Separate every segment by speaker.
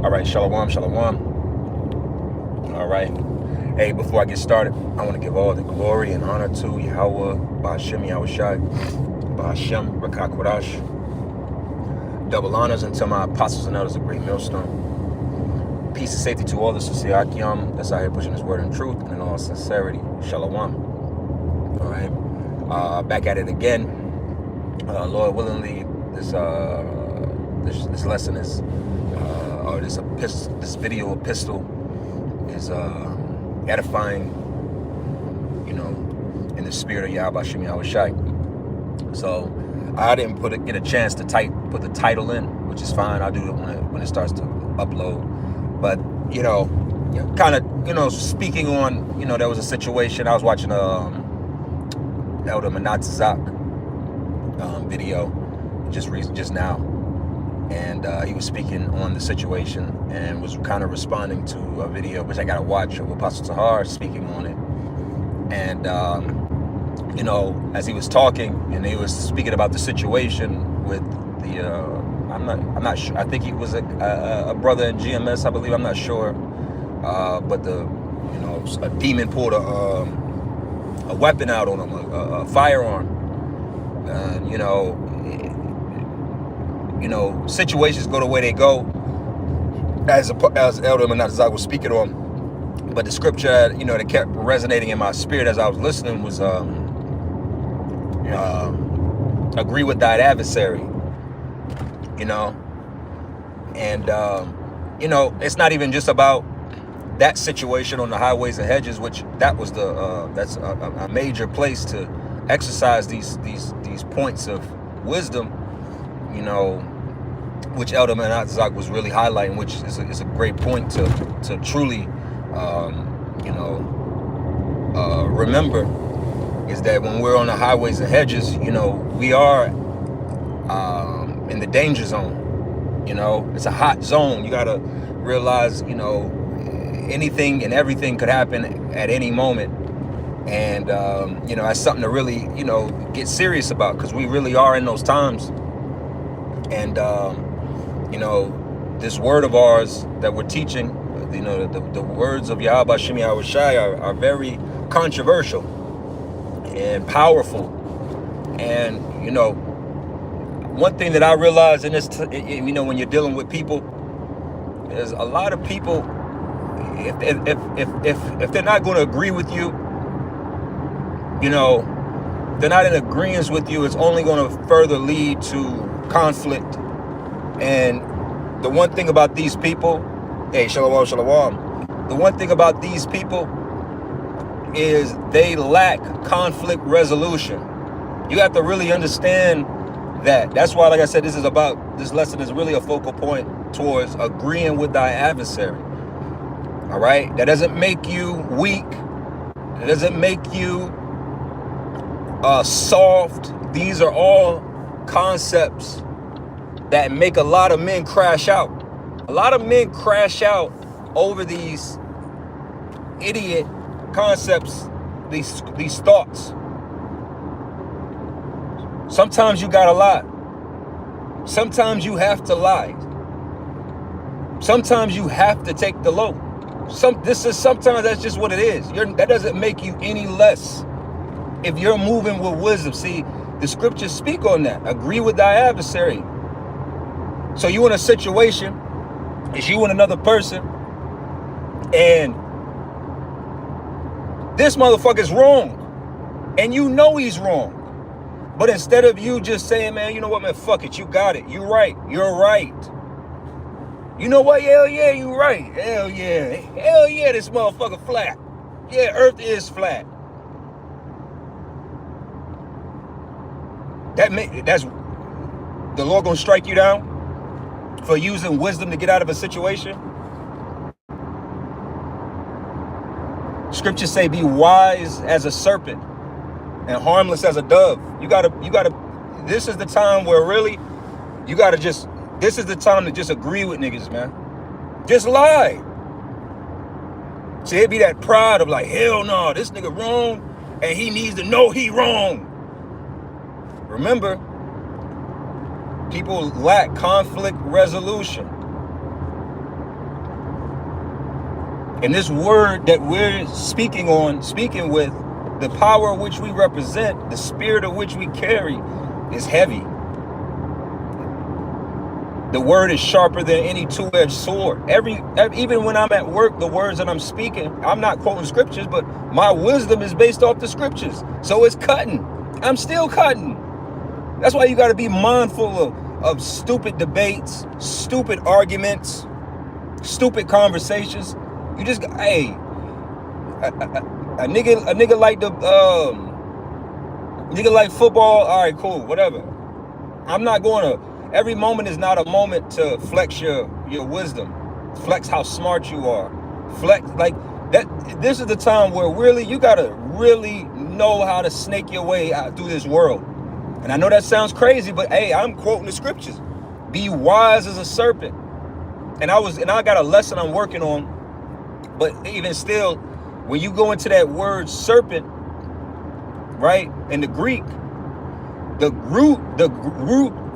Speaker 1: All right, shalom, shalom. All right. Hey, before I get started, I want to give all the glory and honor to Yahweh, Ba'ashem Yahushai, Ba'ashem Rakakwadash. Double honors unto my apostles and elders of Great Millstone. Peace and safety to all the Sisiakiam that's out here pushing this word in truth and in all sincerity. Shalom. All right. Back at it again. Lord willingly, this lesson is, or this video epistle is edifying, in the spirit of Yahweh Shem Yahushai. So I didn't get a chance to put the title in, which is fine. I'll do it when it starts to upload. But kind of speaking on, there was a situation. I was watching Elder Manatzak video just now, and he was speaking on the situation and was kind of responding to a video which I got to watch of Apostle Tahar speaking on it. And as he was talking and he was speaking about the situation with the I'm not sure, I think he was a brother in GMS, I believe, I'm not sure, but a demon pulled a weapon out on him, a firearm. And situations go the way they go, as Elder Manatzak was speaking on. But the scripture, that kept resonating in my spirit as I was listening was agree with thy adversary. And it's not even just about that situation on the highways and hedges, which that was that's a major place to exercise these points of wisdom, which Elder Manatzak was really highlighting, which is a great point to truly remember, is that when we're on the highways and hedges, we are in the danger zone. It's a hot zone. You gotta realize, anything and everything could happen at any moment. And, that's something to really, get serious about, because we really are in those times. And, this word of ours that we're teaching, the words of Yahweh Shem Yahushai are very controversial and powerful. And, one thing that I realize in this, when you're dealing with people, is a lot of people, if they're not going to agree with you, they're not in agreement with you, it's only going to further lead to conflict. And the one thing about these people, hey, shalom, shalom. The one thing about these people is they lack conflict resolution. You have to really understand that. That's why, like I said, this lesson is really a focal point towards agreeing with thy adversary. All right? That doesn't make you weak. It doesn't make you soft. These are all concepts that make a lot of men crash out. A lot of men crash out over these idiot concepts, these thoughts. Sometimes you gotta lie. Sometimes you have to lie. Sometimes you have to take the low. Sometimes that's just what it is. That doesn't make you any less if you're moving with wisdom. See, the scriptures speak on that. Agree with thy adversary. So you in a situation, it's you and another person, and this motherfucker's wrong, and he's wrong. But instead of you just saying, man, you know what, man, fuck it, you got it, you're right. You know what, hell yeah, you right. Hell yeah, this motherfucker flat. Yeah, earth is flat. That's the Lord gonna strike you down for using wisdom to get out of a situation? Scriptures say, be wise as a serpent and harmless as a dove. You gotta, this is the time where really, this is the time to just agree with niggas, man. Just lie. See, it'd be that pride of like, hell no, this nigga wrong, and he needs to know he wrong. Remember, people lack conflict resolution. And this word that we're speaking with, the power of which we represent, the spirit of which we carry, is heavy. The word is sharper than any two-edged sword. Even when I'm at work, the words that I'm speaking, I'm not quoting scriptures, but my wisdom is based off the scriptures. So it's cutting. I'm still cutting. That's why you got to be mindful of stupid debates, stupid arguments, stupid conversations. You just, hey, a nigga like nigga like football. All right, cool, whatever. I'm not going to. Every moment is not a moment to flex your wisdom, flex how smart you are, flex like that. This is the time where really you gotta really know how to snake your way out through this world. And I know that sounds crazy, but hey, I'm quoting the scriptures. Be wise as a serpent. And I got a lesson I'm working on. But even still, when you go into that word serpent, right, in the Greek, the root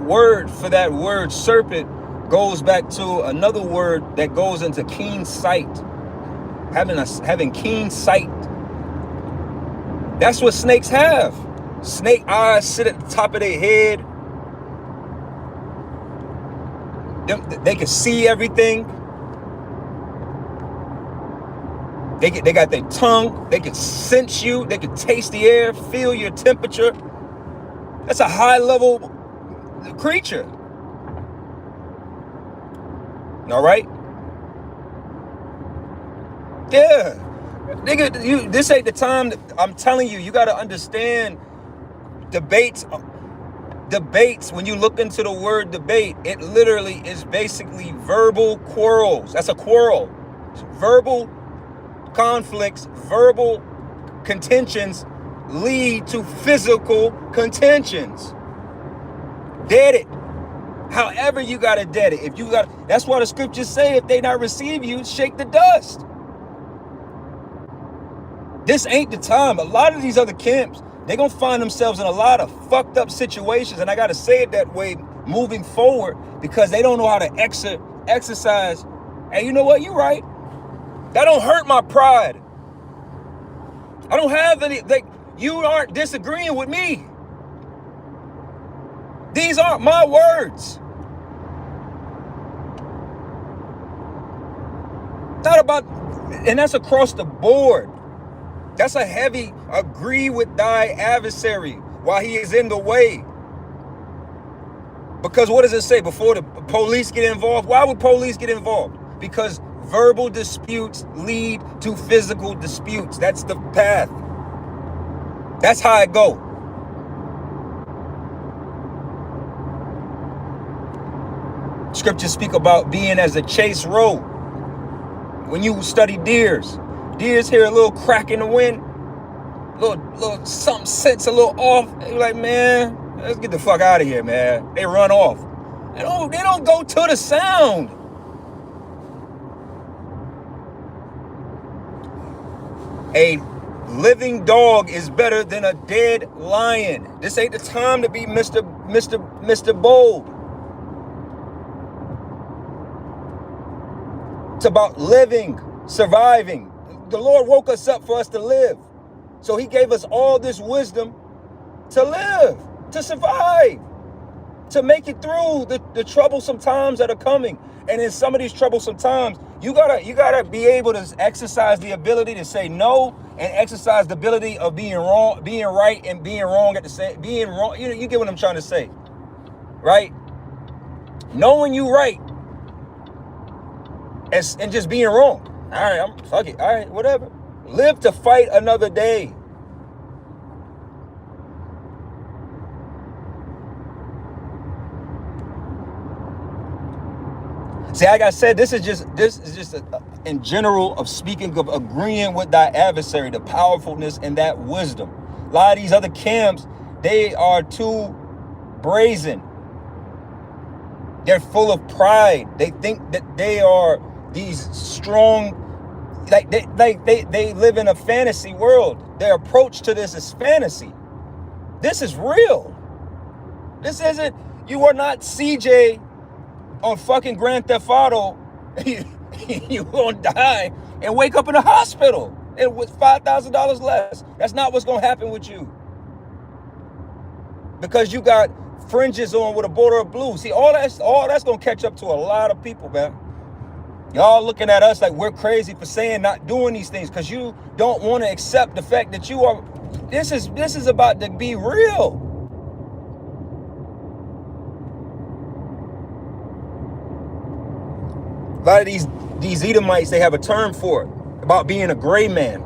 Speaker 1: word for that word serpent goes back to another word that goes into keen sight. Having keen sight. That's what snakes have. Snake eyes sit at the top of their head. They can see everything. They got their tongue. They can sense you. They can taste the air, feel your temperature. That's a high level creature. All right? Yeah. Nigga, this ain't the time. I'm telling you, you got to understand debates. When you look into the word debate, it literally is basically verbal quarrels. That's a quarrel. Verbal conflicts, verbal contentions lead to physical contentions. Dead it. However you gotta dead it. That's why the scriptures say, if they not receive you, shake the dust. This ain't the time. A lot of these other camps, they're gonna find themselves in a lot of fucked up situations, and I gotta say it that way moving forward, because they don't know how to exercise. And you know what? You're right. That don't hurt my pride. I don't have any. You aren't disagreeing with me. These aren't my words. Not about, and that's across the board. That's a heavy agree with thy adversary while he is in the way. Because what does it say? Before the police get involved? Why would police get involved? Because verbal disputes lead to physical disputes. That's the path. That's how it go. Scriptures speak about being as a chase roe. When you study deers hear a little crack in the wind, little something sits a little off. You're like, man, let's get the fuck out of here, man. They run off. They don't go to the sound. A living dog is better than a dead lion. This ain't the time to be Mr. Bold. It's about living, surviving. The Lord woke us up for us to live. So he gave us all this wisdom to live, to survive, to make it through the troublesome times that are coming. And in some of these troublesome times, you gotta be able to exercise the ability to say no, and exercise the ability of being wrong, being right, and being wrong at the same. Being wrong, you get what I'm trying to say, right? Knowing you right, and just being wrong. All right, fuck it. All right, whatever. Live to fight another day. See, like I said, this is just in general of speaking of agreeing with thy adversary, the powerfulness and that wisdom. A lot of these other camps, they are too brazen. They're full of pride. They think that they are these strong, like they live in a fantasy world. Their approach to this is fantasy. This is real. This isn't, you are not CJ on fucking Grand Theft Auto. You gonna die and wake up in a hospital and with $5,000 less. That's not what's going to happen with you. Because you got fringes on with a border of blue. See, all that's going to catch up to a lot of people, man. Y'all looking at us like we're crazy for saying not doing these things because you don't want to accept the fact that you are. This is about to be real. A lot of these Edomites, they have a term for it, about being a gray man.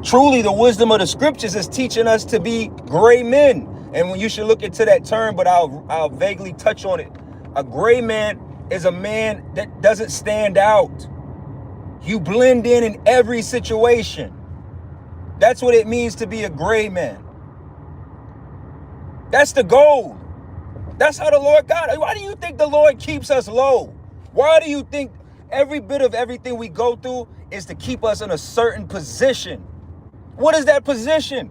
Speaker 1: Truly, the wisdom of the scriptures is teaching us to be gray men. And when you should look into that term, but I'll vaguely touch on it. A gray man is a man that doesn't stand out. You blend in every situation. That's what it means to be a gray man. That's the goal. That's how the Lord got it. Why do you think the Lord keeps us low? Why do you think every bit of everything we go through is to keep us in a certain position? What is that position?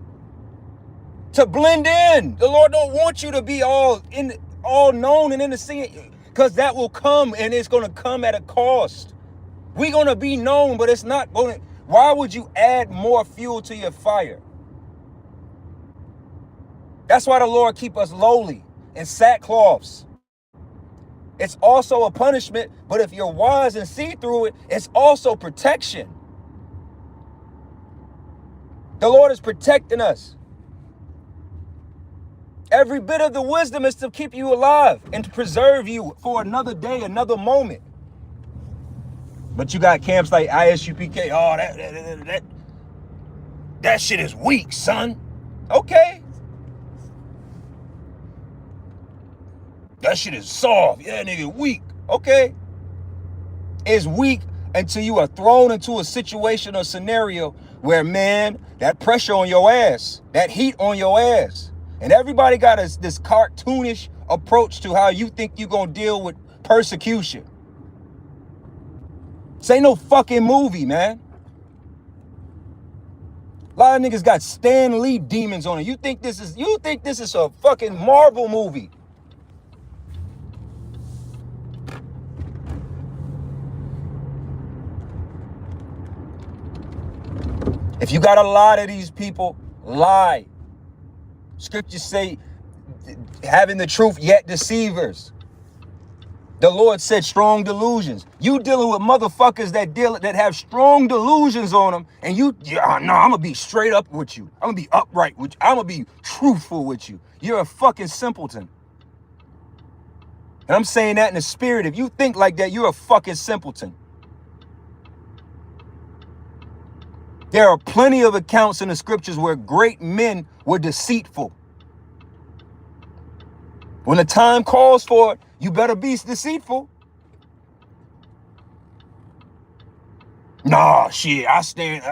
Speaker 1: To blend in. The Lord don't want you to be all known and in the scene, because that will come, and it's going to come at a cost. We're going to be known, but it's not going to. Why would you add more fuel to your fire? That's why the Lord keep us lowly in sackcloths. It's also a punishment, but if you're wise and see through it, it's also protection. The Lord is protecting us. Every bit of the wisdom is to keep you alive and to preserve you for another day, another moment. But you got camps like ISUPK. Oh, that shit is weak, son. Okay. That shit is soft. Yeah, nigga, weak. Okay. It's weak until you are thrown into a situation or scenario where, man, that pressure on your ass, that heat on your ass. And everybody got this cartoonish approach to how you think you're going to deal with persecution. This ain't no fucking movie, man. A lot of niggas got Stan Lee demons on it. You think this is a fucking Marvel movie? If you got a lot of these people, lie. Scriptures say, having the truth yet deceivers. The Lord said strong delusions. You dealing with motherfuckers that have strong delusions on them, and I'm gonna be straight up with you. I'm gonna be upright with you. I'm gonna be truthful with you. You're a fucking simpleton. And I'm saying that in the spirit. If you think like that, you're a fucking simpleton. There are plenty of accounts in the scriptures where great men were deceitful. When the time calls for it, you better be deceitful. Nah, shit, I stand.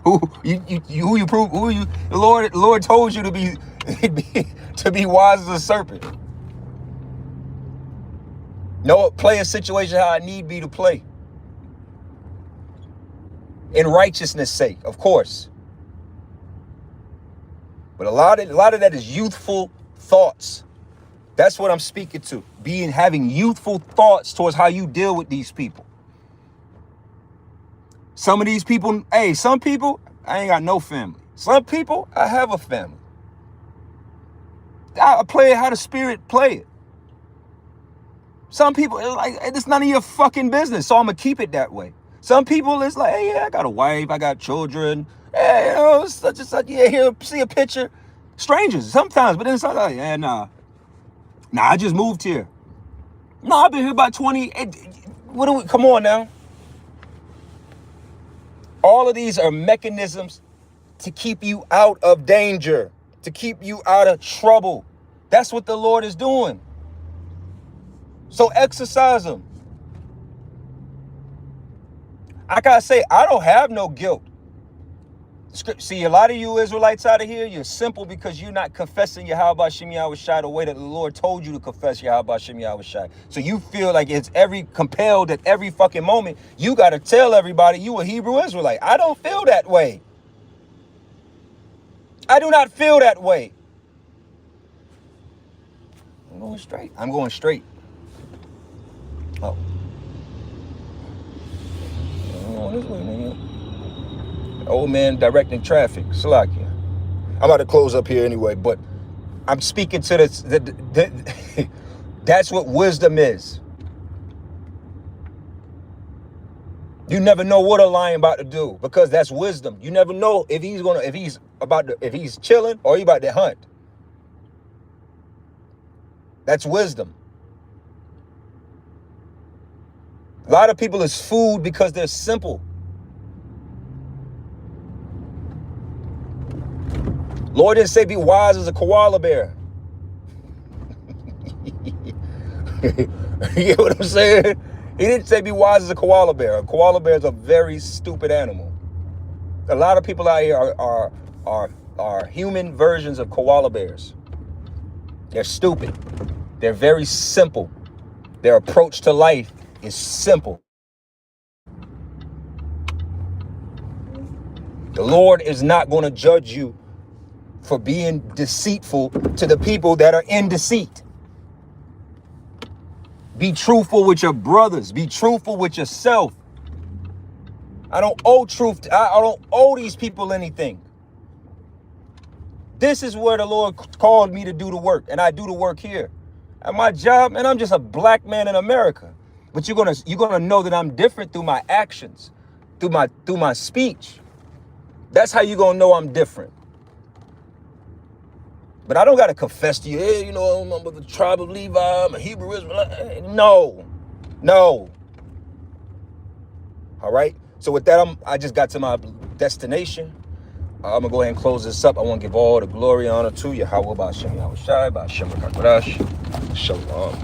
Speaker 1: Who you prove? Who you? The Lord told you to be to be wise as a serpent. No, play a situation how I need be to play. In righteousness' sake, of course. But a lot of that is youthful thoughts. That's what I'm speaking to. Having youthful thoughts towards how you deal with these people. Some of these people, some people, I ain't got no family. Some people, I have a family. I play it how the spirit play it. Some people, it's none of your fucking business, so I'm going to keep it that way. Some people, it's like, hey, yeah, I got a wife, I got children. Hey, such and such. Yeah, here, see a picture. Strangers sometimes, but then it's like, yeah, nah, I just moved here. No, I've been here about 20. Come on now. All of these are mechanisms to keep you out of danger, to keep you out of trouble. That's what the Lord is doing. So exercise them. I gotta say, I don't have no guilt. See, a lot of you Israelites out of here, you're simple because you're not confessing Yahweh Shem Yahushai the way that the Lord told you to confess Yahweh Shem Yahushai. So you feel like it's compelled at every fucking moment. You got to tell everybody you a Hebrew Israelite. I don't feel that way. I do not feel that way. I'm going straight. Oh. On this way, man. Old man directing traffic. Salakia. I'm about to close up here anyway, but I'm speaking to this. That's what wisdom is. You never know what a lion about to do because that's wisdom. You never know if he's chilling or he about to hunt. That's wisdom. A lot of people is food because they're simple. Lord didn't say be wise as a koala bear. You get what I'm saying? He didn't say be wise as a koala bear. A koala bear is a very stupid animal. A lot of people out here are human versions of koala bears. They're stupid. They're very simple. Their approach to life is simple. The Lord is not going to judge you for being deceitful to the people that are in deceit. Be truthful with your brothers. Be truthful with yourself. I don't owe truth. I don't owe these people anything. This is where the Lord called me to do the work, and I do the work here. At my job, and I'm just a black man in America. But you're gonna know that I'm different through my actions, through my speech. That's how you're gonna know I'm different. But I don't gotta confess to you, hey, you know, I'm of the tribe of Levi, I'm a Hebrew Israelite. No. All right. So with that, I just got to my destination. I'm gonna go ahead and close this up. I want to give all the glory and honor to Yahweh Ba'Shem Yahushai, Ba'Shem Rakakadash. Shalom.